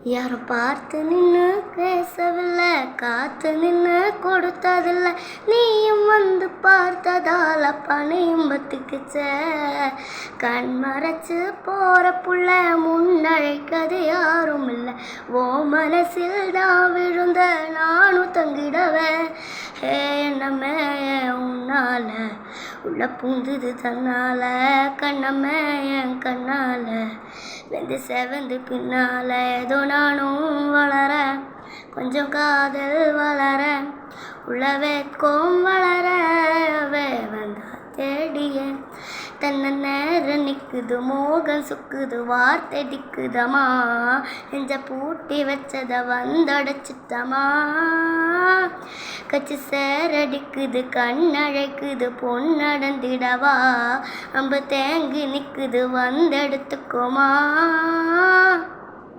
யாரை பார்த்து நின்று பேசவில்லை, காத்து நின்று கொடுத்ததில்லை, நீயும் வந்து பார்த்ததால பனையும் பத்திக்குச்ச. கண் மறைச்சு போற புள்ள முன்னழைக்கது யாரும் இல்லை, ஓ மனசில் தான் விழுந்த நானும் தங்கிடவேன். என்னமே உன்னால உள்ள பூந்துது தன்னால, கண்ணம்மே என் கண்ணால வெந்து செவந்து பின்னால ஏதோ நானும் வளர, கொஞ்சம் காதல் வளர, உள்ள வேட்கும் வளர வந்தா தேடிய தன்னை நேரம் நிற்குது, மோகம் சுக்குது, வார்த்தை திக்குதமா, நெஞ்ச பூட்டி வச்சத வந்தடைச்சிட்டமா. கச்சி சேரடிக்குது, கண்ணழைக்குது, பொன்னடந்திடவா, அம்பு தேங்கி நிற்குது, வந்தெடுத்துக்குமா.